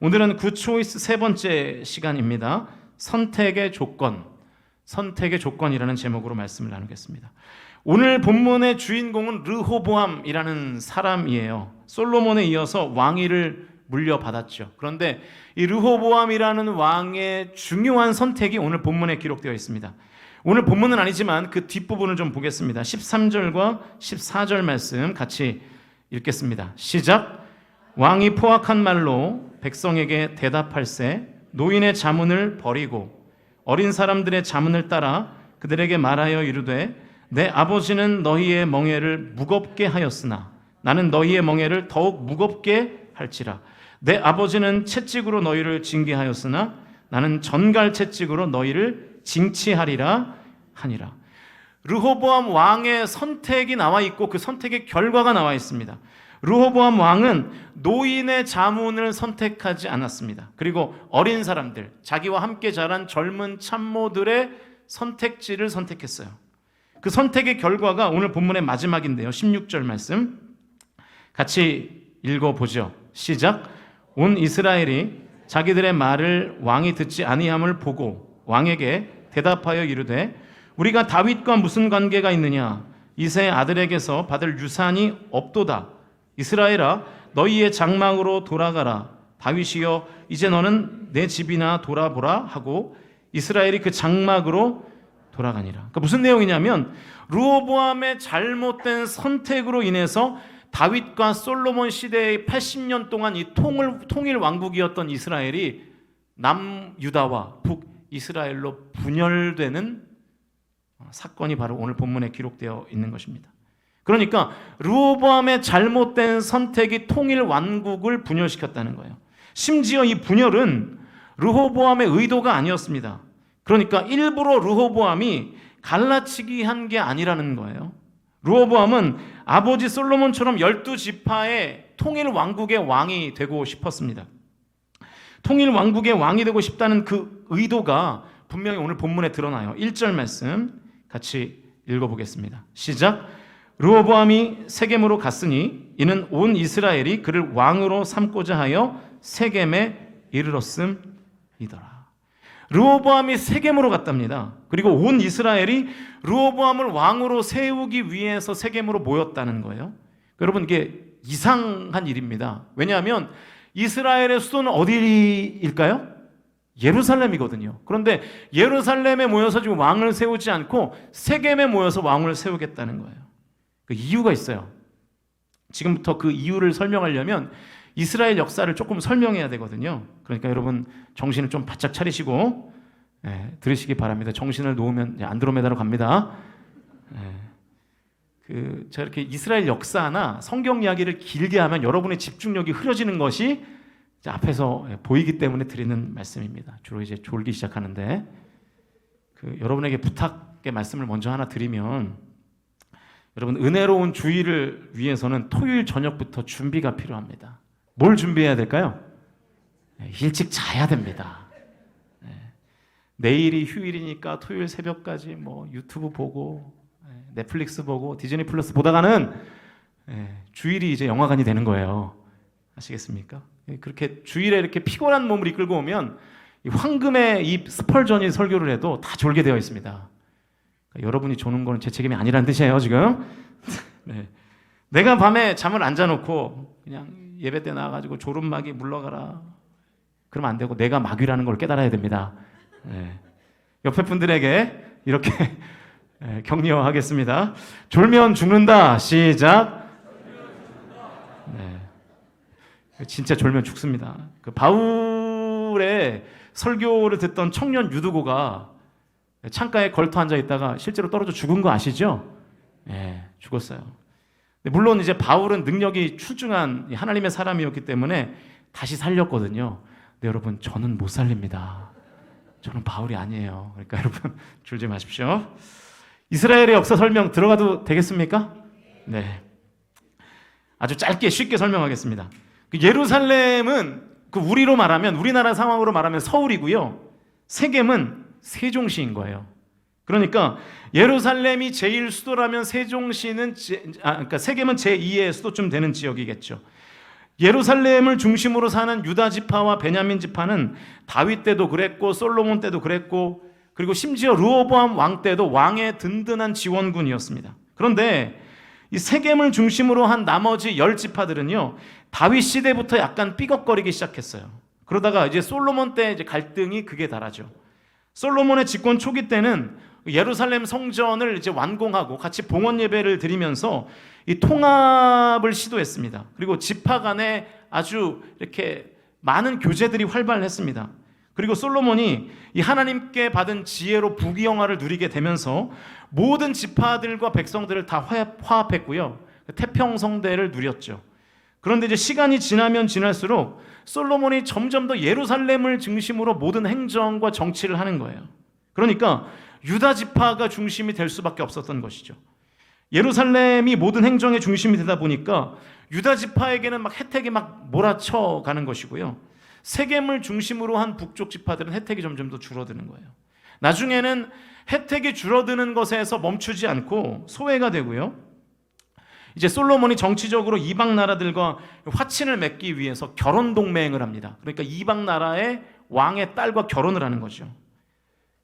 오늘은 굿초이스 세 번째 시간입니다. 선택의 조건, 선택의 조건이라는 제목으로 말씀을 나누겠습니다. 오늘 본문의 주인공은 르호보암이라는 사람이에요. 솔로몬에 이어서 왕위를 물려받았죠. 그런데 이 르호보암이라는 왕의 중요한 선택이 오늘 본문에 기록되어 있습니다. 오늘 본문은 아니지만 그 뒷부분을 좀 보겠습니다. 13절과 14절 말씀 같이 읽겠습니다. 시작. 왕이 포악한 말로 백성에게 대답할세 노인의 자문을 버리고 어린 사람들의 자문을 따라 그들에게 말하여 이르되 내 아버지는 너희의 멍에를 무겁게 하였으나 나는 너희의 멍에를 더욱 무겁게 할지라. 내 아버지는 채찍으로 너희를 징계하였으나 나는 전갈 채찍으로 너희를 징치하리라 하니라. 르호보암 왕의 선택이 나와 있고 그 선택의 결과가 나와 있습니다. 르호보암 왕은 노인의 자문을 선택하지 않았습니다. 그리고 어린 사람들, 자기와 함께 자란 젊은 참모들의 선택지를 선택했어요. 그 선택의 결과가 오늘 본문의 마지막인데요. 16절 말씀 같이 읽어보죠. 시작. 온 이스라엘이 자기들의 말을 왕이 듣지 아니함을 보고 왕에게 대답하여 이르되 우리가 다윗과 무슨 관계가 있느냐? 이새의 아들에게서 받을 유산이 없도다. 이스라엘아 너희의 장막으로 돌아가라. 다윗이여 이제 너는 내 집이나 돌아보라 하고 이스라엘이 그 장막으로 돌아가니라. 그러니까 무슨 내용이냐면 르호보암의 잘못된 선택으로 인해서 다윗과 솔로몬 시대의 80년 동안 이 통일 왕국이었던 이스라엘이 남유다와 북이스라엘로 분열되는 사건이 바로 오늘 본문에 기록되어 있는 것입니다. 그러니까 르호보암의 잘못된 선택이 통일 왕국을 분열시켰다는 거예요. 심지어 이 분열은 르호보암의 의도가 아니었습니다. 그러니까 일부러 르호보암이 갈라치기 한 게 아니라는 거예요. 르호보암은 아버지 솔로몬처럼 12지파의 통일 왕국의 왕이 되고 싶었습니다. 통일 왕국의 왕이 되고 싶다는 그 의도가 분명히 오늘 본문에 드러나요. 1절 말씀 같이 읽어보겠습니다. 시작. 르호보암이 세겜으로 갔으니 이는 온 이스라엘이 그를 왕으로 삼고자 하여 세겜에 이르렀음이더라. 르호보암이 세겜으로 갔답니다. 그리고 온 이스라엘이 르호보암을 왕으로 세우기 위해서 세겜으로 모였다는 거예요. 여러분 이게 이상한 일입니다. 왜냐하면 이스라엘의 수도는 어디일까요? 예루살렘이거든요. 그런데 예루살렘에 모여서 지금 왕을 세우지 않고 세겜에 모여서 왕을 세우겠다는 거예요. 그 이유가 있어요. 지금부터 그 이유를 설명하려면 이스라엘 역사를 조금 설명해야 되거든요. 그러니까 여러분 정신을 좀 바짝 차리시고 들으시기 바랍니다. 정신을 놓으면 안드로메다로 갑니다. 제가 이렇게 이스라엘 역사나 성경 이야기를 길게 하면 여러분의 집중력이 흐려지는 것이 앞에서 보이기 때문에 드리는 말씀입니다. 주로 이제 졸기 시작하는데 여러분에게 부탁의 말씀을 먼저 하나 드리면 여러분 은혜로운 주일을 위해서는 토요일 저녁부터 준비가 필요합니다. 뭘 준비해야 될까요? 일찍 자야 됩니다. 내일이 휴일이니까 토요일 새벽까지 뭐 유튜브 보고 넷플릭스 보고 디즈니 플러스 보다가는 주일이 이제 영화관이 되는 거예요. 아시겠습니까? 그렇게 주일에 이렇게 피곤한 몸을 이끌고 오면 황금의 이 스펄전이 설교를 해도 다 졸게 되어 있습니다. 그러니까 여러분이 조는 건 제 책임이 아니라는 뜻이에요 지금. 내가 밤에 잠을 안 자놓고 그냥 예배 때 나와가지고 졸음막이 물러가라 그러면 안 되고 내가 마귀라는 걸 깨달아야 됩니다. 옆에 분들에게 이렇게 격려하겠습니다. 졸면 죽는다. 시작. 진짜 졸면 죽습니다. 그 바울의 설교를 듣던 청년 유두고가 창가에 걸터 앉아 있다가 실제로 떨어져 죽은 거 아시죠? 죽었어요. 물론 이제 바울은 능력이 출중한 하나님의 사람이었기 때문에 다시 살렸거든요. 근데 여러분 저는 못 살립니다. 저는 바울이 아니에요. 그러니까 여러분 졸지 마십시오. 이스라엘의 역사 설명 들어가도 되겠습니까? 네. 아주 짧게 쉽게 설명하겠습니다. 예루살렘은 우리로 말하면 우리나라 상황으로 말하면 서울이고요. 세겜은 세종시인 거예요. 그러니까 예루살렘이 제1 수도라면 세종시는 그러니까 세겜은 제2의 수도쯤 되는 지역이겠죠. 예루살렘을 중심으로 사는 유다 지파와 베냐민 지파는 다윗 때도 그랬고 솔로몬 때도 그랬고 그리고 심지어 르호보암 왕 때도 왕의 든든한 지원군이었습니다. 그런데 이 세겜을 중심으로 한 나머지 10지파들은요 다윗 시대부터 약간 삐걱거리기 시작했어요. 그러다가 이제 솔로몬 때 이제 갈등이 극에 달하죠. 솔로몬의 집권 초기 때는 예루살렘 성전을 이제 완공하고 같이 봉헌 예배를 드리면서 이 통합을 시도했습니다. 그리고 지파 간에 아주 이렇게 많은 교제들이 활발했습니다. 그리고 솔로몬이 이 하나님께 받은 지혜로 부귀영화를 누리게 되면서 모든 지파들과 백성들을 다 화합했고요. 태평성대를 누렸죠. 그런데 이제 시간이 지나면 지날수록 솔로몬이 점점 더 예루살렘을 중심으로 모든 행정과 정치를 하는 거예요. 그러니까 유다 지파가 중심이 될 수밖에 없었던 것이죠. 예루살렘이 모든 행정의 중심이 되다 보니까 유다 지파에게는 막 혜택이 막 몰아쳐 가는 것이고요. 세겜을 중심으로 한 북쪽 지파들은 혜택이 점점 더 줄어드는 거예요. 나중에는 혜택이 줄어드는 것에서 멈추지 않고 소외가 되고요. 이제 솔로몬이 정치적으로 이방 나라들과 화친을 맺기 위해서 결혼 동맹을 합니다. 그러니까 이방 나라의 왕의 딸과 결혼을 하는 거죠.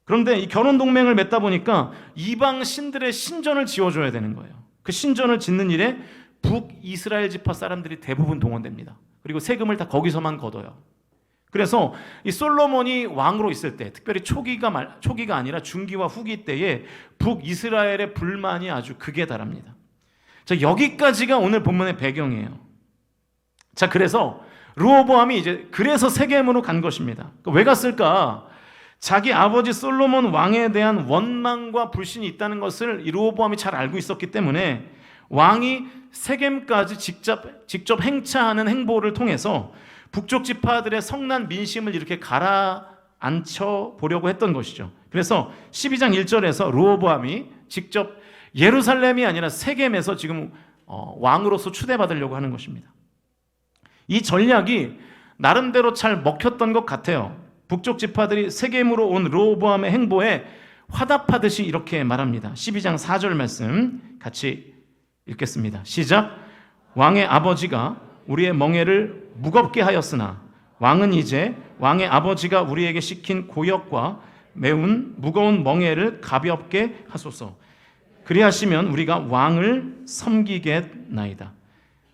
그런데 이 결혼 동맹을 맺다 보니까 이방 신들의 신전을 지어줘야 되는 거예요. 그 신전을 짓는 일에 북이스라엘 지파 사람들이 대부분 동원됩니다. 그리고 세금을 다 거기서만 걷어요. 그래서 이 솔로몬이 왕으로 있을 때, 특별히 초기가 아니라 중기와 후기 때에 북이스라엘의 불만이 아주 극에 달합니다. 자, 여기까지가 오늘 본문의 배경이에요. 자, 그래서 르호보암이 이제 그래서 세겜으로 간 것입니다. 왜 갔을까? 자기 아버지 솔로몬 왕에 대한 원망과 불신이 있다는 것을 이 르호보암이 잘 알고 있었기 때문에 왕이 세겜까지 직접 행차하는 행보를 통해서 북쪽 지파들의 성난 민심을 이렇게 가라앉혀 보려고 했던 것이죠. 그래서 12장 1절에서 르호보암이 직접 예루살렘이 아니라 세겜에서 지금 왕으로서 추대받으려고 하는 것입니다. 이 전략이 나름대로 잘 먹혔던 것 같아요. 북쪽 지파들이 세겜으로 온 르호보암의 행보에 화답하듯이 이렇게 말합니다. 12장 4절 말씀 같이 읽겠습니다. 시작. 왕의 아버지가 우리의 멍에를 무겁게 하였으나 왕은 이제 왕의 아버지가 우리에게 시킨 고역과 매운 무거운 멍에를 가볍게 하소서. 그리하시면 우리가 왕을 섬기겠나이다.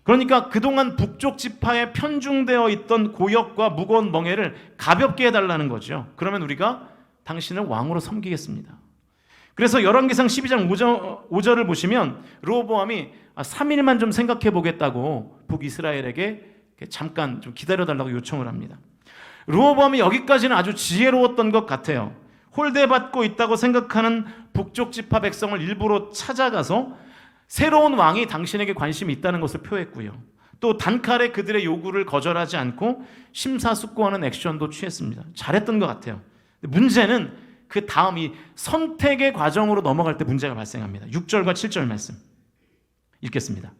그러니까 그동안 북쪽 지파에 편중되어 있던 고역과 무거운 멍에를 가볍게 해달라는 거죠. 그러면 우리가 당신을 왕으로 섬기겠습니다. 그래서 열왕기상 12장 5절을 보시면 르호보암이 3일만 좀 생각해 보겠다고 북이스라엘에게 잠깐 좀 기다려달라고 요청을 합니다. 르호보암이 여기까지는 아주 지혜로웠던 것 같아요. 홀대받고 있다고 생각하는 북쪽 지파 백성을 일부러 찾아가서 새로운 왕이 당신에게 관심이 있다는 것을 표했고요. 또 단칼에 그들의 요구를 거절하지 않고 심사숙고하는 액션도 취했습니다. 잘했던 것 같아요. 문제는 그 다음 이 선택의 과정으로 넘어갈 때 문제가 발생합니다. 6절과 7절 말씀 읽겠습니다.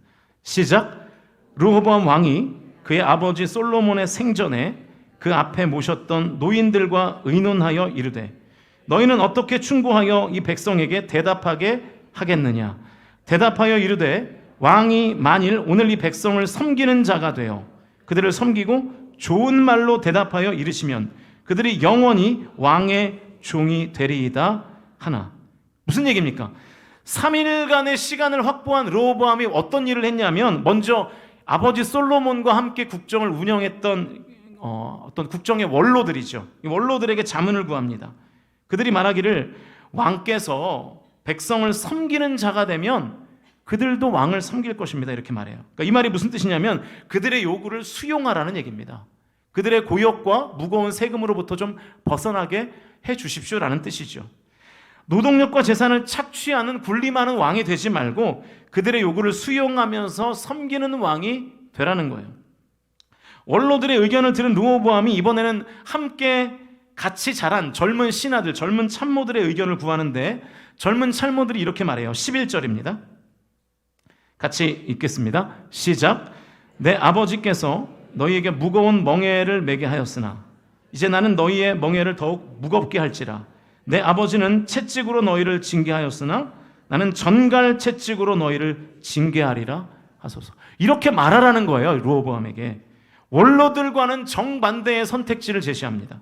시작. 르호보암 왕이 그의 아버지 솔로몬의 생전에 그 앞에 모셨던 노인들과 의논하여 이르되 너희는 어떻게 충고하여 이 백성에게 대답하게 하겠느냐. 대답하여 이르되 왕이 만일 오늘 이 백성을 섬기는 자가 되어 그들을 섬기고 좋은 말로 대답하여 이르시면 그들이 영원히 왕의 종이 되리이다 하나. 무슨 얘기입니까? 3일간의 시간을 확보한 르호보암이 어떤 일을 했냐면 먼저 아버지 솔로몬과 함께 국정을 운영했던 어떤 국정의 원로들이죠. 이 원로들에게 자문을 구합니다. 그들이 말하기를 왕께서 백성을 섬기는 자가 되면 그들도 왕을 섬길 것입니다. 이렇게 말해요. 그러니까 이 말이 무슨 뜻이냐면 그들의 요구를 수용하라는 얘기입니다. 그들의 고역과 무거운 세금으로부터 좀 벗어나게 해 주십시오라는 뜻이죠. 노동력과 재산을 착취하는 군림하는 왕이 되지 말고 그들의 요구를 수용하면서 섬기는 왕이 되라는 거예요. 원로들의 의견을 들은 르호보암이 이번에는 함께 같이 자란 젊은 신하들, 젊은 참모들의 의견을 구하는데 젊은 참모들이 이렇게 말해요. 11절입니다. 같이 읽겠습니다. 시작. 내 아버지께서 너희에게 무거운 멍에를 매게 하였으나 이제 나는 너희의 멍에를 더욱 무겁게 할지라. 내 아버지는 채찍으로 너희를 징계하였으나 나는 전갈 채찍으로 너희를 징계하리라 하소서. 이렇게 말하라는 거예요. 르호보암에게. 원로들과는 정반대의 선택지를 제시합니다.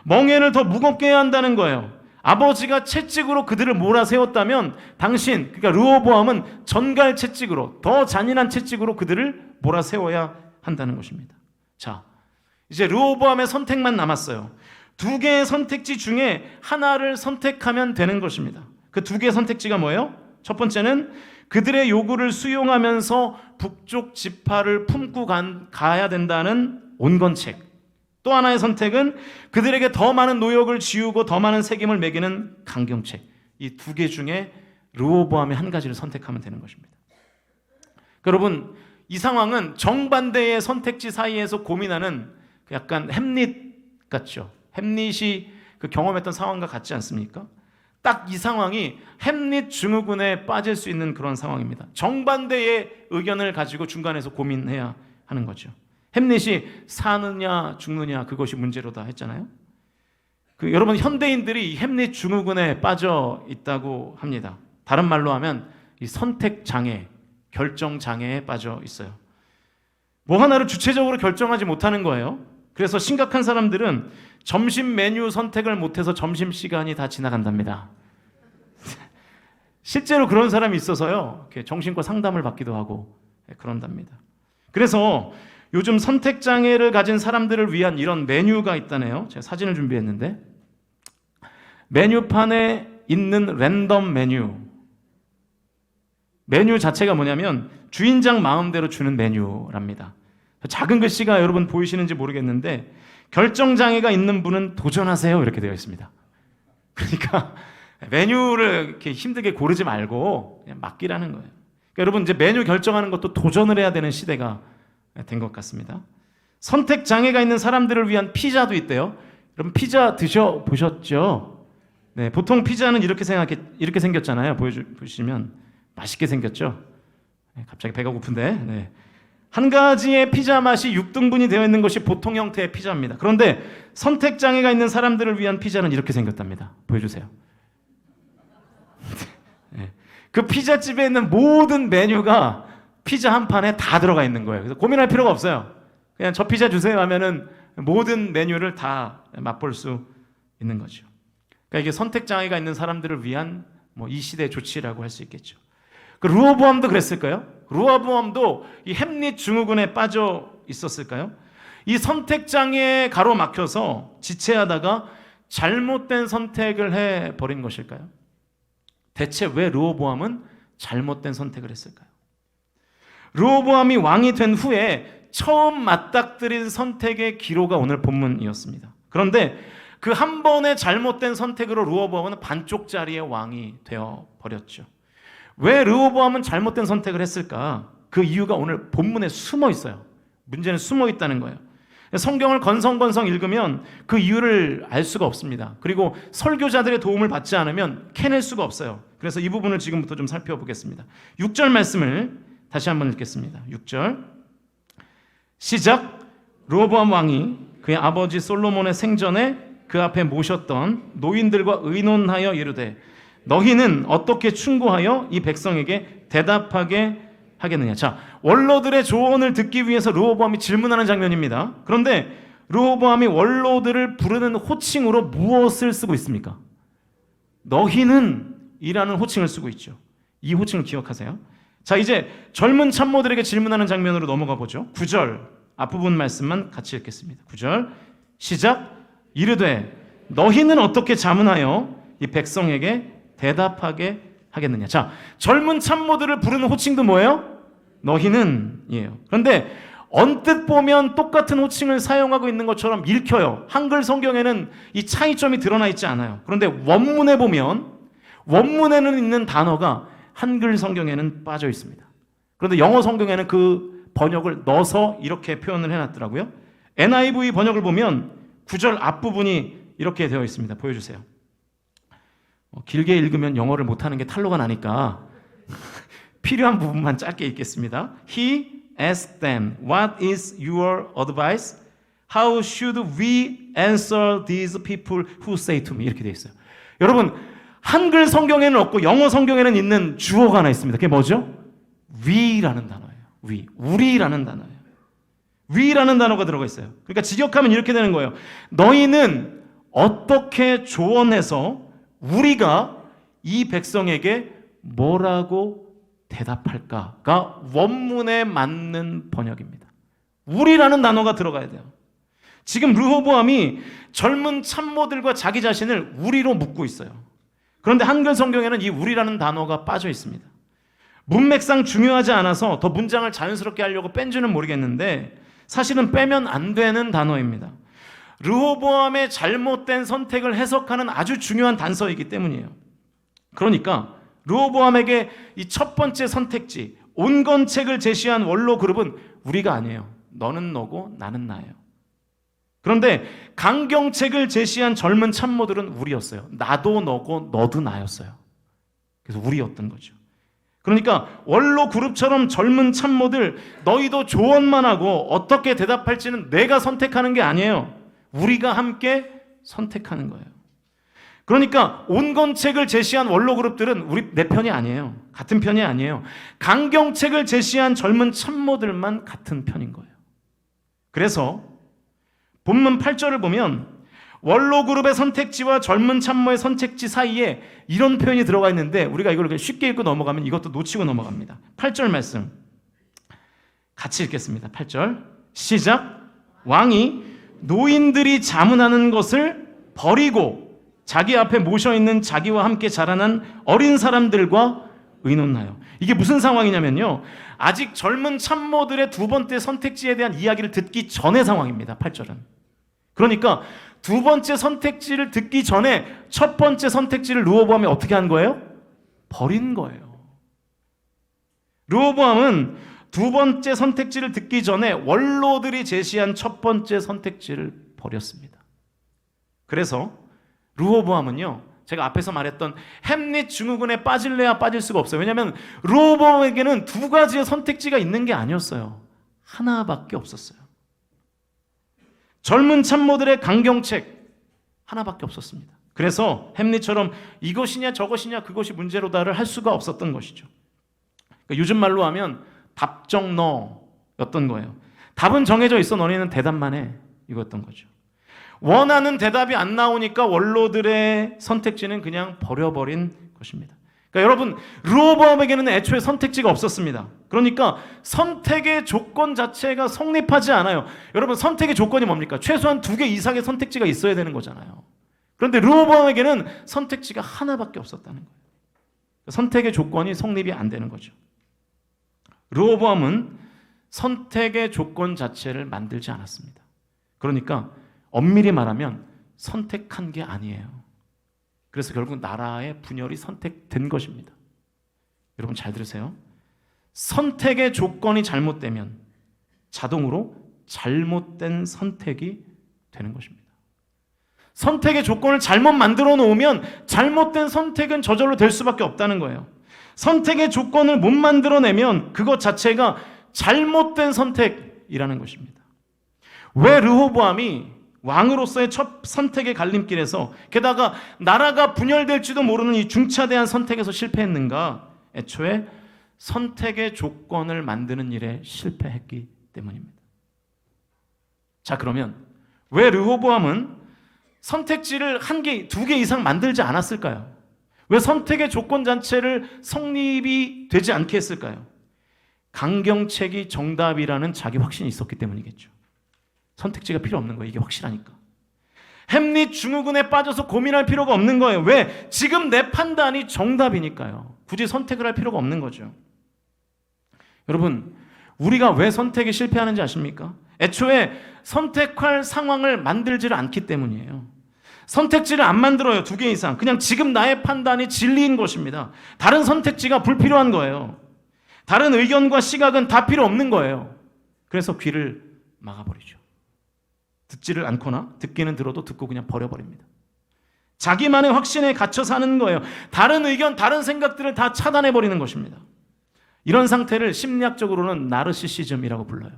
멍에를 더 무겁게 해야 한다는 거예요. 아버지가 채찍으로 그들을 몰아세웠다면 당신, 그러니까 르호보암은 전갈 채찍으로, 더 잔인한 채찍으로 그들을 몰아세워야 한다는 것입니다. 자, 이제 르호보암의 선택만 남았어요. 두 개의 선택지 중에 하나를 선택하면 되는 것입니다. 그 두 개의 선택지가 뭐예요? 첫 번째는 그들의 요구를 수용하면서 북쪽 지파를 품고 가야 된다는 온건책. 또 하나의 선택은 그들에게 더 많은 노역을 지우고 더 많은 책임을 매기는 강경책. 이 두 개 중에 르호보암의 한 가지를 선택하면 되는 것입니다. 여러분, 이 상황은 정반대의 선택지 사이에서 고민하는 약간 햄릿 같죠? 햄릿이 그 경험했던 상황과 같지 않습니까? 딱 이 상황이 햄릿 증후군에 빠질 수 있는 그런 상황입니다. 정반대의 의견을 가지고 중간에서 고민해야 하는 거죠. 햄릿이 사느냐 죽느냐 그것이 문제로다 했잖아요. 여러분, 현대인들이 햄릿 증후군에 빠져 있다고 합니다. 다른 말로 하면 이 선택 장애, 결정 장애에 빠져 있어요. 뭐 하나를 주체적으로 결정하지 못하는 거예요. 그래서 심각한 사람들은 점심 메뉴 선택을 못해서 점심시간이 다 지나간답니다. 실제로 그런 사람이 있어서요, 정신과 상담을 받기도 하고 그런답니다. 그래서 요즘 선택장애를 가진 사람들을 위한 이런 메뉴가 있다네요. 제가 사진을 준비했는데, 메뉴판에 있는 랜덤 메뉴 자체가 뭐냐면 주인장 마음대로 주는 메뉴랍니다. 작은 글씨가 여러분 보이시는지 모르겠는데, 결정장애가 있는 분은 도전하세요 이렇게 되어 있습니다. 그러니까 메뉴를 이렇게 힘들게 고르지 말고 그냥 맡기라는 거예요. 그러니까 여러분, 이제 메뉴 결정하는 것도 도전을 해야 되는 시대가 된 것 같습니다. 선택 장애가 있는 사람들을 위한 피자도 있대요. 여러분, 피자 드셔보셨죠? 네, 보통 피자는 이렇게 생겼잖아요. 보시면 맛있게 생겼죠? 네, 갑자기 배가 고픈데. 네. 한 가지의 피자 맛이 6등분이 되어 있는 것이 보통 형태의 피자입니다. 그런데 선택 장애가 있는 사람들을 위한 피자는 이렇게 생겼답니다. 보여주세요. 네. 그 피자집에 있는 모든 메뉴가 피자 한 판에 다 들어가 있는 거예요. 그래서 고민할 필요가 없어요. 그냥 저 피자 주세요 하면은 모든 메뉴를 다 맛볼 수 있는 거죠. 그러니까 이게 선택 장애가 있는 사람들을 위한 이 시대의 조치라고 할 수 있겠죠. 그 르호보암도 그랬을까요? 르호보암도 이 햄릿 증후군에 빠져 있었을까요? 이 선택 장애에 가로막혀서 지체하다가 잘못된 선택을 해 버린 것일까요? 대체 왜 르호보암은 잘못된 선택을 했을까요? 르호보암이 왕이 된 후에 처음 맞닥뜨린 선택의 기로가 오늘 본문이었습니다. 그런데 그 한 번의 잘못된 선택으로 르호보암은 반쪽짜리의 왕이 되어 버렸죠. 왜 르호보암은 잘못된 선택을 했을까? 그 이유가 오늘 본문에 숨어 있어요. 문제는 숨어 있다는 거예요. 성경을 건성건성 읽으면 그 이유를 알 수가 없습니다. 그리고 설교자들의 도움을 받지 않으면 캐낼 수가 없어요. 그래서 이 부분을 지금부터 좀 살펴보겠습니다. 6절 말씀을 다시 한번 읽겠습니다. 6절 시작. 르호보암 왕이 그의 아버지 솔로몬의 생전에 그 앞에 모셨던 노인들과 의논하여 이르되 너희는 어떻게 충고하여 이 백성에게 대답하게 하겠느냐. 자, 원로들의 조언을 듣기 위해서 르호보암이 질문하는 장면입니다. 그런데 르호보암이 원로들을 부르는 호칭으로 무엇을 쓰고 있습니까? 너희는 이라는 호칭을 쓰고 있죠. 이 호칭을 기억하세요. 자, 이제 젊은 참모들에게 질문하는 장면으로 넘어가 보죠. 9절 앞부분 말씀만 같이 읽겠습니다. 9절 시작. 이르되 너희는 어떻게 자문하여 이 백성에게 대답하게 하겠느냐. 자, 젊은 참모들을 부르는 호칭도 뭐예요? 너희는 이에요. 그런데 언뜻 보면 똑같은 호칭을 사용하고 있는 것처럼 읽혀요. 한글 성경에는 이 차이점이 드러나 있지 않아요. 그런데 원문에 보면 원문에는 있는 단어가 한글 성경에는 빠져 있습니다. 그런데 영어 성경에는 그 번역을 넣어서 이렇게 표현을 해놨더라고요. NIV 번역을 보면 9절 앞부분이 이렇게 되어 있습니다. 보여주세요. 길게 읽으면 영어를 못하는 게 탄로가 나니까 필요한 부분만 짧게 읽겠습니다. He asked them, What is your advice? How should we answer these people who say to me? 이렇게 되어 있어요. 여러분, 한글 성경에는 없고 영어 성경에는 있는 주어가 하나 있습니다. 그게 뭐죠? we라는 단어예요. we, 우리라는 단어예요. 위라는 단어가 들어가 있어요. 그러니까 직역하면 이렇게 되는 거예요. 너희는 어떻게 조언해서 우리가 이 백성에게 뭐라고 대답할까가 원문에 맞는 번역입니다. 우리라는 단어가 들어가야 돼요. 지금 르호보암이 젊은 참모들과 자기 자신을 우리로 묻고 있어요. 그런데 한글 성경에는 이 우리라는 단어가 빠져 있습니다. 문맥상 중요하지 않아서 더 문장을 자연스럽게 하려고 뺀지는 모르겠는데 사실은 빼면 안 되는 단어입니다. 르호보암의 잘못된 선택을 해석하는 아주 중요한 단서이기 때문이에요. 그러니까 르호보암에게 이 첫 번째 선택지 온건책을 제시한 원로 그룹은 우리가 아니에요. 너는 너고 나는 나예요. 그런데 강경책을 제시한 젊은 참모들은 우리였어요. 나도 너고 너도 나였어요. 그래서 우리였던 거죠. 그러니까 원로 그룹처럼 젊은 참모들 너희도 조언만 하고 어떻게 대답할지는 내가 선택하는 게 아니에요. 우리가 함께 선택하는 거예요. 그러니까 온건책을 제시한 원로 그룹들은 우리 내 편이 아니에요. 같은 편이 아니에요. 강경책을 제시한 젊은 참모들만 같은 편인 거예요. 그래서 본문 8절을 보면 원로 그룹의 선택지와 젊은 참모의 선택지 사이에 이런 표현이 들어가 있는데 우리가 이걸 쉽게 읽고 넘어가면 이것도 놓치고 넘어갑니다. 8절 말씀 같이 읽겠습니다. 8절 시작. 왕이 노인들이 자문하는 것을 버리고 자기 앞에 모셔있는 자기와 함께 자라난 어린 사람들과 의논하여. 이게 무슨 상황이냐면요, 아직 젊은 참모들의 두 번째 선택지에 대한 이야기를 듣기 전의 상황입니다. 8절은. 그러니까 두 번째 선택지를 듣기 전에 첫 번째 선택지를 르호보암이 어떻게 한 거예요? 버린 거예요. 르호보암은 두 번째 선택지를 듣기 전에 원로들이 제시한 첫 번째 선택지를 버렸습니다. 그래서 르호보암은요, 제가 앞에서 말했던 햄릿 증후군에 빠질래야 빠질 수가 없어요. 왜냐하면 르호보암에게는 두 가지의 선택지가 있는 게 아니었어요. 하나밖에 없었어요. 젊은 참모들의 강경책 하나밖에 없었습니다. 그래서 햄릿처럼 이것이냐 저것이냐 그것이 문제로다를 할 수가 없었던 것이죠. 그러니까 요즘 말로 하면 답정너였던 거예요. 답은 정해져 있어, 너네는 대답만 해, 이거였던 거죠. 원하는 대답이 안 나오니까 원로들의 선택지는 그냥 버려버린 것입니다. 그러니까 여러분, 르호보암에게는 애초에 선택지가 없었습니다. 그러니까 선택의 조건 자체가 성립하지 않아요. 여러분, 선택의 조건이 뭡니까? 최소한 2개 이상의 선택지가 있어야 되는 거잖아요. 그런데 르호보암에게는 선택지가 하나밖에 없었다는 거예요. 선택의 조건이 성립이 안 되는 거죠. 르호보암은 선택의 조건 자체를 만들지 않았습니다. 그러니까 엄밀히 말하면 선택한 게 아니에요. 그래서 결국 나라의 분열이 선택된 것입니다. 여러분 잘 들으세요. 선택의 조건이 잘못되면 자동으로 잘못된 선택이 되는 것입니다. 선택의 조건을 잘못 만들어 놓으면 잘못된 선택은 저절로 될 수밖에 없다는 거예요. 선택의 조건을 못 만들어내면 그것 자체가 잘못된 선택이라는 것입니다. 왜 르호보암이 왕으로서의 첫 선택의 갈림길에서, 게다가 나라가 분열될지도 모르는 이 중차대한 선택에서 실패했는가? 애초에 선택의 조건을 만드는 일에 실패했기 때문입니다. 자, 그러면 왜 르호보암은 선택지를 1개, 2개 이상 만들지 않았을까요? 왜 선택의 조건 자체를 성립이 되지 않게 했을까요? 강경책이 정답이라는 자기 확신이 있었기 때문이겠죠. 선택지가 필요 없는 거예요. 이게 확실하니까. 햄릿 증후군에 빠져서 고민할 필요가 없는 거예요. 왜? 지금 내 판단이 정답이니까요. 굳이 선택을 할 필요가 없는 거죠. 여러분, 우리가 왜 선택에 실패하는지 아십니까? 애초에 선택할 상황을 만들지를 않기 때문이에요. 선택지를 안 만들어요. 2개 이상. 그냥 지금 나의 판단이 진리인 것입니다. 다른 선택지가 불필요한 거예요. 다른 의견과 시각은 다 필요 없는 거예요. 그래서 귀를 막아버리죠. 듣지를 않거나 듣기는 들어도 듣고 그냥 버려버립니다. 자기만의 확신에 갇혀 사는 거예요. 다른 의견, 다른 생각들을 다 차단해버리는 것입니다. 이런 상태를 심리학적으로는 나르시시즘이라고 불러요.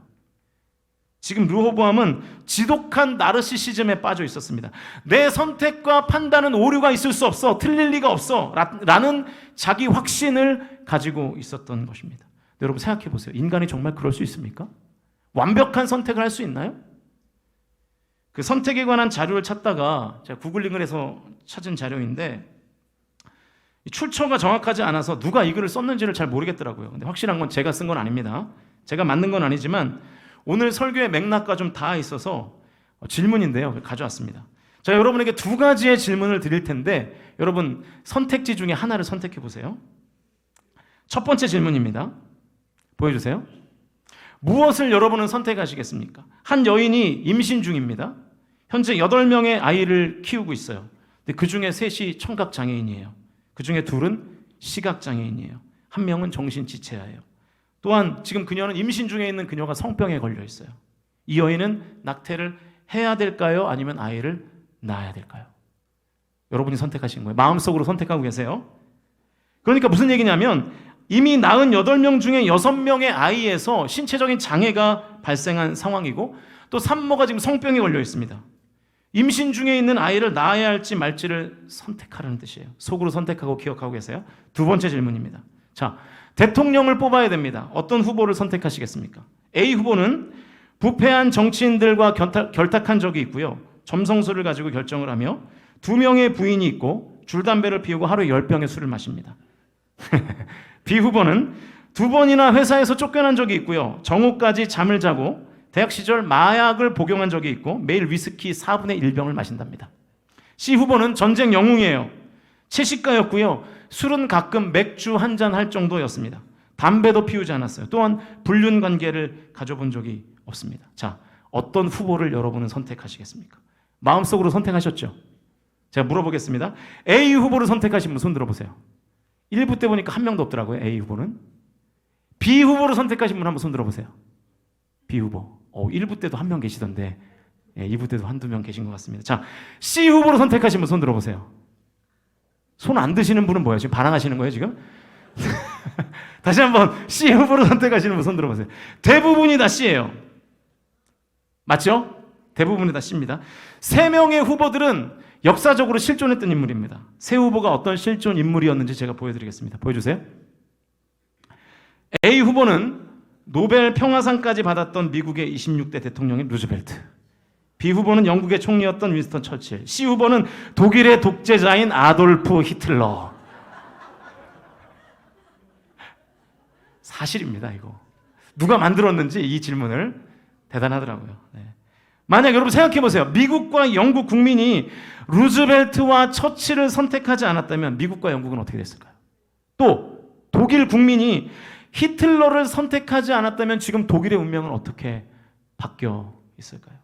지금 르호보암은 지독한 나르시시즘에 빠져 있었습니다. 내 선택과 판단은 오류가 있을 수 없어, 틀릴 리가 없어 라는 자기 확신을 가지고 있었던 것입니다. 여러분 생각해 보세요. 인간이 정말 그럴 수 있습니까? 완벽한 선택을 할 수 있나요? 그 선택에 관한 자료를 찾다가 제가 구글링을 해서 찾은 자료인데 출처가 정확하지 않아서 누가 이 글을 썼는지를 잘 모르겠더라고요. 근데 확실한 건 제가 쓴 건 아닙니다. 제가 만든 건 아니지만 오늘 설교의 맥락과 좀 닿아 있어서 질문인데요. 가져왔습니다. 자, 여러분에게 두 가지의 질문을 드릴 텐데 여러분 선택지 중에 하나를 선택해 보세요. 첫 번째 질문입니다. 보여주세요. 무엇을 여러분은 선택하시겠습니까? 한 여인이 임신 중입니다. 현재 8명의 아이를 키우고 있어요. 근데 그 중에 3이 청각장애인이에요. 그 중에 2은 시각장애인이에요. 1명은 정신지체아예요. 또한 지금 그녀는 임신 중에 있는 그녀가 성병에 걸려 있어요. 이 여인은 낙태를 해야 될까요? 아니면 아이를 낳아야 될까요? 여러분이 선택하신 거예요. 마음속으로 선택하고 계세요. 그러니까 무슨 얘기냐면 이미 낳은 8명 중에 6명의 아이에서 신체적인 장애가 발생한 상황이고 또 산모가 지금 성병에 걸려 있습니다. 임신 중에 있는 아이를 낳아야 할지 말지를 선택하라는 뜻이에요. 속으로 선택하고 기억하고 계세요. 두 번째 질문입니다. 자, 대통령을 뽑아야 됩니다. 어떤 후보를 선택하시겠습니까? A 후보는 부패한 정치인들과 결탁한 적이 있고요. 점성술을 가지고 결정을 하며 2명의 부인이 있고 줄담배를 피우고 하루에 10병의 술을 마십니다. B 후보는 2번이나 회사에서 쫓겨난 적이 있고요. 정오까지 잠을 자고 대학 시절 마약을 복용한 적이 있고 매일 위스키 4분의 1병을 마신답니다. C 후보는 전쟁 영웅이에요. 채식가였고요. 술은 가끔 맥주 한 잔 할 정도였습니다. 담배도 피우지 않았어요. 또한 불륜 관계를 가져본 적이 없습니다. 자, 어떤 후보를 여러분은 선택하시겠습니까? 마음속으로 선택하셨죠? 제가 물어보겠습니다. A 후보를 선택하신 분 손 들어보세요. 1부 때 보니까 한 명도 없더라고요. A 후보는. B 후보를 선택하신 분 한번 손 들어보세요. B 후보. 1부 때도 한 명 계시던데 2부 때도 한두 명 계신 것 같습니다. 자, C 후보로 선택하신 분 손 들어보세요. 손 안 드시는 분은 뭐예요? 지금 반항하시는 거예요 지금? 다시 한번 C 후보로 선택하시는 분 손 들어보세요. 대부분이 다 C예요. 맞죠? 대부분이 다 C입니다. 3명의 후보들은 역사적으로 실존했던 인물입니다. 세 후보가 어떤 실존 인물이었는지 제가 보여드리겠습니다. 보여주세요. A 후보는 노벨 평화상까지 받았던 미국의 26대 대통령인 루즈벨트. B 후보는 영국의 총리였던 윈스턴 처칠. C 후보는 독일의 독재자인 아돌프 히틀러. 사실입니다, 이거. 누가 만들었는지 이 질문을 대단하더라고요. 네. 만약 여러분 생각해 보세요. 미국과 영국 국민이 루즈벨트와 처칠을 선택하지 않았다면 미국과 영국은 어떻게 됐을까요? 또 독일 국민이 히틀러를 선택하지 않았다면 지금 독일의 운명은 어떻게 바뀌어 있을까요?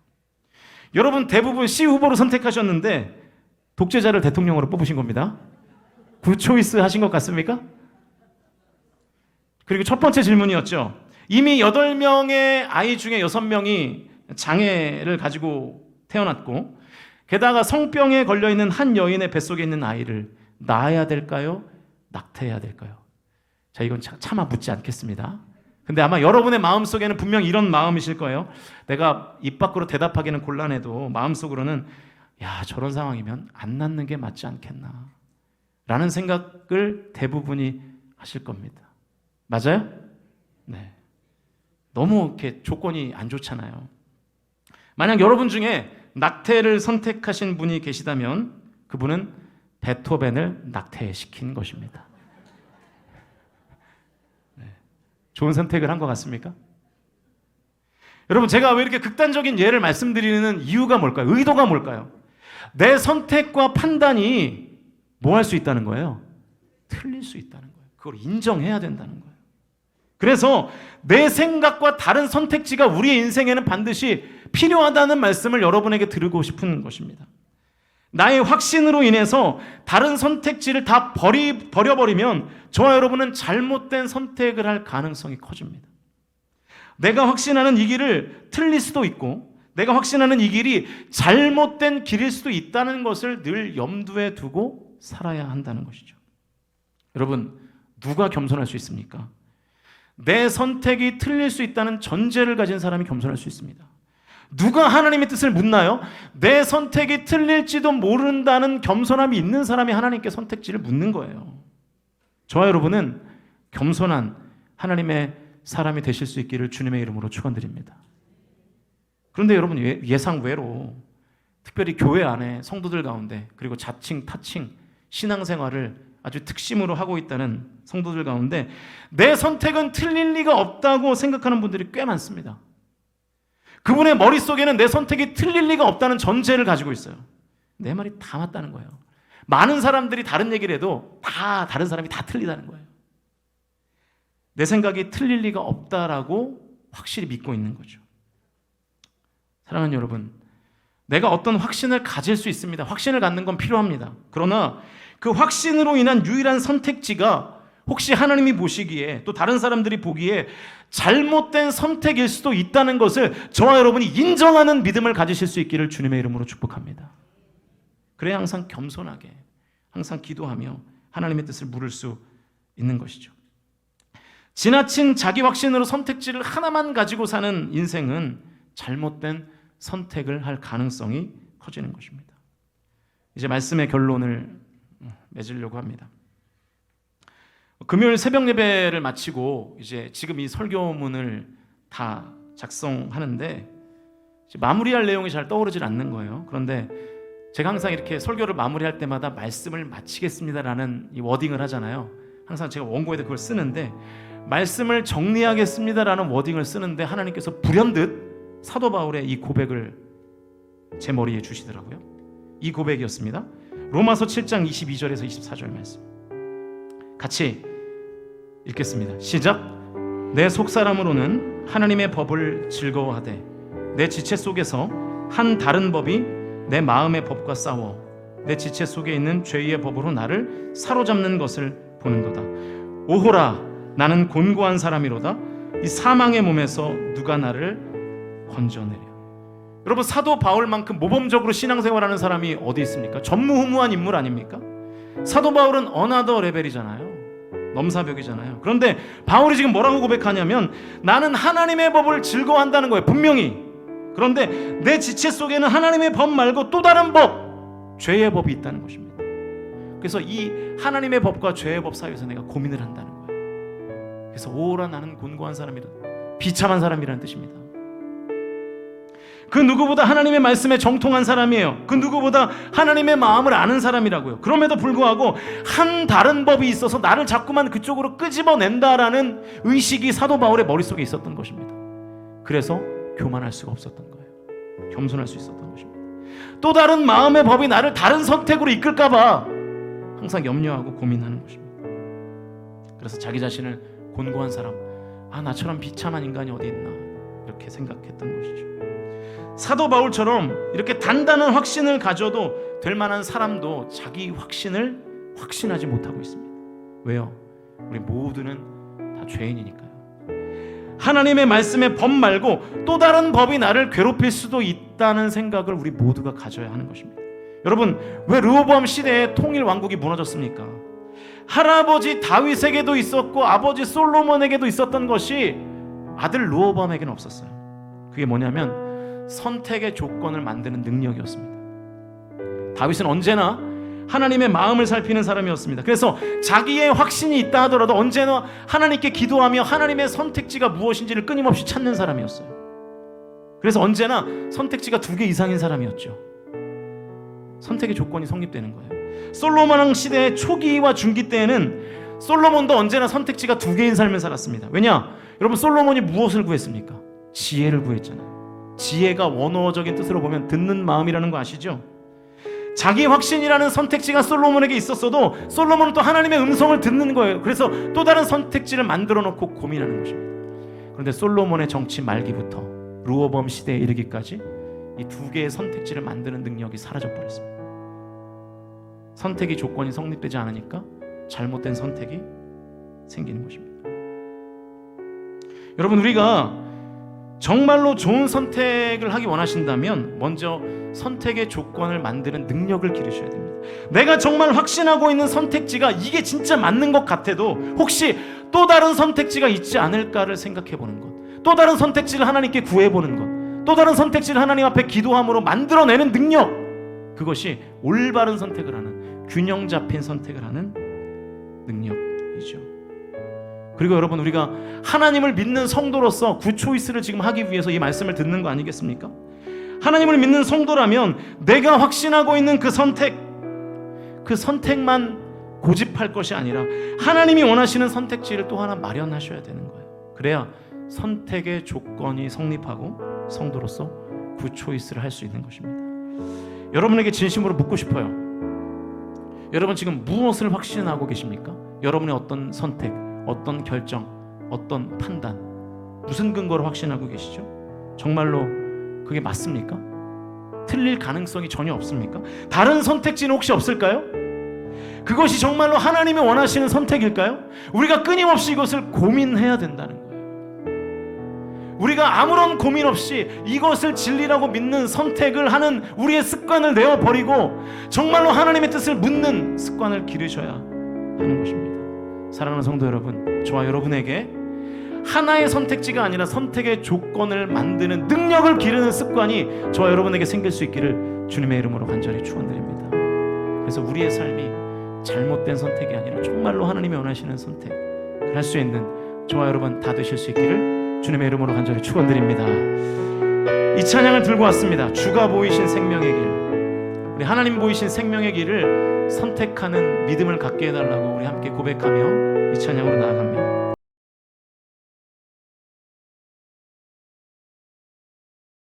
여러분 대부분 C 후보로 선택하셨는데 독재자를 대통령으로 뽑으신 겁니다. 굿초이스 하신 것 같습니까? 그리고 첫 번째 질문이었죠. 이미 8명의 아이 중에 6명이 장애를 가지고 태어났고 게다가 성병에 걸려있는 한 여인의 뱃속에 있는 아이를 낳아야 될까요? 낙태해야 될까요? 자, 이건 차마 묻지 않겠습니다. 근데 아마 여러분의 마음속에는 분명 이런 마음이실 거예요. 내가 입 밖으로 대답하기는 곤란해도 마음속으로는 야, 저런 상황이면 안 낳는 게 맞지 않겠나 라는 생각을 대부분이 하실 겁니다. 맞아요? 네. 너무 이렇게 조건이 안 좋잖아요. 만약 여러분 중에 낙태를 선택하신 분이 계시다면 그분은 베토벤을 낙태시킨 것입니다. 네. 좋은 선택을 한 것 같습니까? 여러분 제가 왜 이렇게 극단적인 예를 말씀드리는 이유가 뭘까요? 의도가 뭘까요? 내 선택과 판단이 뭐 할 수 있다는 거예요? 틀릴 수 있다는 거예요. 그걸 인정해야 된다는 거예요. 그래서 내 생각과 다른 선택지가 우리의 인생에는 반드시 필요하다는 말씀을 여러분에게 드리고 싶은 것입니다. 나의 확신으로 인해서 다른 선택지를 다 버려버리면 저와 여러분은 잘못된 선택을 할 가능성이 커집니다. 내가 확신하는 이 길을 틀릴 수도 있고 내가 확신하는 이 길이 잘못된 길일 수도 있다는 것을 늘 염두에 두고 살아야 한다는 것이죠. 여러분 누가 겸손할 수 있습니까? 내 선택이 틀릴 수 있다는 전제를 가진 사람이 겸손할 수 있습니다. 누가 하나님의 뜻을 묻나요? 내 선택이 틀릴지도 모른다는 겸손함이 있는 사람이 하나님께 선택지를 묻는 거예요. 저와 여러분은 겸손한 하나님의 사람이 되실 수 있기를 주님의 이름으로 축원드립니다. 그런데 여러분, 예상외로 특별히 교회 안에 성도들 가운데, 그리고 자칭 타칭 신앙생활을 아주 특심으로 하고 있다는 성도들 가운데 내 선택은 틀릴 리가 없다고 생각하는 분들이 꽤 많습니다. 그분의 머릿속에는 내 선택이 틀릴 리가 없다는 전제를 가지고 있어요. 내 말이 다 맞다는 거예요. 많은 사람들이 다른 얘기를 해도 다 다른 사람이 다 틀리다는 거예요. 내 생각이 틀릴 리가 없다라고 확실히 믿고 있는 거죠. 사랑하는 여러분, 내가 어떤 확신을 가질 수 있습니다. 확신을 갖는 건 필요합니다. 그러나 그 확신으로 인한 유일한 선택지가 혹시 하나님이 보시기에, 또 다른 사람들이 보기에 잘못된 선택일 수도 있다는 것을 저와 여러분이 인정하는 믿음을 가지실 수 있기를 주님의 이름으로 축복합니다. 그래야 항상 겸손하게, 항상 기도하며 하나님의 뜻을 물을 수 있는 것이죠. 지나친 자기 확신으로 선택지를 하나만 가지고 사는 인생은 잘못된 선택을 할 가능성이 커지는 것입니다. 이제 말씀의 결론을 맺으려고 합니다. 금요일 새벽 예배를 마치고 이제 지금 이 설교문을 다 작성하는데 마무리할 내용이 잘 떠오르질 않는 거예요. 그런데 제가 항상 이렇게 설교를 마무리할 때마다 말씀을 마치겠습니다라는 이 워딩을 하잖아요. 항상 제가 원고에도 그걸 쓰는데, 말씀을 정리하겠습니다라는 워딩을 쓰는데 하나님께서 불현듯 사도 바울의 이 고백을 제 머리에 주시더라고요. 이 고백이었습니다. 로마서 7장 22절에서 24절 말씀 같이 읽겠습니다. 시작. 내 속사람으로는 하나님의 법을 즐거워하되 내 지체 속에서 한 다른 법이 내 마음의 법과 싸워 내 지체 속에 있는 죄의 법으로 나를 사로잡는 것을 보는도다. 오호라, 나는 곤고한 사람이로다. 이 사망의 몸에서 누가 나를 건져내려. 여러분, 사도 바울만큼 모범적으로 신앙생활하는 사람이 어디 있습니까? 전무후무한 인물 아닙니까? 사도 바울은 어나더 레벨이잖아요. 넘사벽이잖아요. 그런데 바울이 지금 뭐라고 고백하냐면, 나는 하나님의 법을 즐거워한다는 거예요, 분명히. 그런데 내 지체 속에는 하나님의 법 말고 또 다른 법, 죄의 법이 있다는 것입니다. 그래서 이 하나님의 법과 죄의 법 사이에서 내가 고민을 한다는 거예요. 그래서 오라, 나는 곤고한 사람이다, 비참한 사람이라는 뜻입니다. 그 누구보다 하나님의 말씀에 정통한 사람이에요. 그 누구보다 하나님의 마음을 아는 사람이라고요. 그럼에도 불구하고 한 다른 법이 있어서 나를 자꾸만 그쪽으로 끄집어낸다라는 의식이 사도 바울의 머릿속에 있었던 것입니다. 그래서 교만할 수가 없었던 거예요. 겸손할 수 있었던 것입니다. 또 다른 마음의 법이 나를 다른 선택으로 이끌까 봐 항상 염려하고 고민하는 것입니다. 그래서 자기 자신을 곤고한 사람, 나처럼 비참한 인간이 어디 있나, 이렇게 생각했던 것이죠. 사도 바울처럼 이렇게 단단한 확신을 가져도 될 만한 사람도 자기 확신을 확신하지 못하고 있습니다. 왜요? 우리 모두는 다 죄인이니까요. 하나님의 말씀의 법 말고 또 다른 법이 나를 괴롭힐 수도 있다는 생각을 우리 모두가 가져야 하는 것입니다. 여러분, 왜 르호보암 시대에 통일 왕국이 무너졌습니까? 할아버지 다윗에게도 있었고 아버지 솔로몬에게도 있었던 것이 아들 르호보암에게는 없었어요. 그게 뭐냐면 선택의 조건을 만드는 능력이었습니다. 다윗은 언제나 하나님의 마음을 살피는 사람이었습니다. 그래서 자기의 확신이 있다 하더라도 언제나 하나님께 기도하며 하나님의 선택지가 무엇인지를 끊임없이 찾는 사람이었어요. 그래서 언제나 선택지가 2개 이상인 사람이었죠. 선택의 조건이 성립되는 거예요. 솔로몬 왕 시대의 초기와 중기 때에는 솔로몬도 언제나 선택지가 2개인 삶을 살았습니다. 왜냐? 여러분, 솔로몬이 무엇을 구했습니까? 지혜를 구했잖아요. 지혜가 원어적인 뜻으로 보면 듣는 마음이라는 거 아시죠? 자기 확신이라는 선택지가 솔로몬에게 있었어도 솔로몬은 또 하나님의 음성을 듣는 거예요. 그래서 또 다른 선택지를 만들어 놓고 고민하는 것입니다. 그런데 솔로몬의 정치 말기부터 르호보암 시대에 이르기까지 이 2개의 선택지를 만드는 능력이 사라져 버렸습니다. 선택이 조건이 성립되지 않으니까 잘못된 선택이 생기는 것입니다. 여러분, 우리가 정말로 좋은 선택을 하기 원하신다면 먼저 선택의 조건을 만드는 능력을 기르셔야 됩니다. 내가 정말 확신하고 있는 선택지가 이게 진짜 맞는 것 같아도 혹시 또 다른 선택지가 있지 않을까를 생각해 보는 것, 또 다른 선택지를 하나님께 구해보는 것, 또 다른 선택지를 하나님 앞에 기도함으로 만들어내는 능력, 그것이 올바른 선택을 하는, 균형 잡힌 선택을 하는 능력이죠. 그리고 여러분, 우리가 하나님을 믿는 성도로서 굿초이스를 지금 하기 위해서 이 말씀을 듣는 거 아니겠습니까? 하나님을 믿는 성도라면 내가 확신하고 있는 그 선택만 고집할 것이 아니라 하나님이 원하시는 선택지를 또 하나 마련하셔야 되는 거예요. 그래야 선택의 조건이 성립하고 성도로서 굿초이스를 할 수 있는 것입니다. 여러분에게 진심으로 묻고 싶어요. 여러분 지금 무엇을 확신하고 계십니까? 여러분의 어떤 선택, 어떤 결정, 어떤 판단, 무슨 근거로 확신하고 계시죠? 정말로 그게 맞습니까? 틀릴 가능성이 전혀 없습니까? 다른 선택지는 혹시 없을까요? 그것이 정말로 하나님이 원하시는 선택일까요? 우리가 끊임없이 이것을 고민해야 된다는 거예요. 우리가 아무런 고민 없이 이것을 진리라고 믿는 선택을 하는 우리의 습관을 내어버리고 정말로 하나님의 뜻을 묻는 습관을 기르셔야 하는 것입니다. 사랑하는 성도 여러분, 저와 여러분에게 하나의 선택지가 아니라 선택의 조건을 만드는 능력을 기르는 습관이 저와 여러분에게 생길 수 있기를 주님의 이름으로 간절히 축원드립니다. 그래서 우리의 삶이 잘못된 선택이 아니라 정말로 하나님이 원하시는 선택을 할 수 있는 저와 여러분 다 되실 수 있기를 주님의 이름으로 간절히 축원드립니다. 이 찬양을 들고 왔습니다. 주가 보이신 생명의 길, 우리 하나님 보이신 생명의 길을 선택하는 믿음을 갖게 해달라고 우리 함께 고백하며 이 찬양으로 나아갑니다.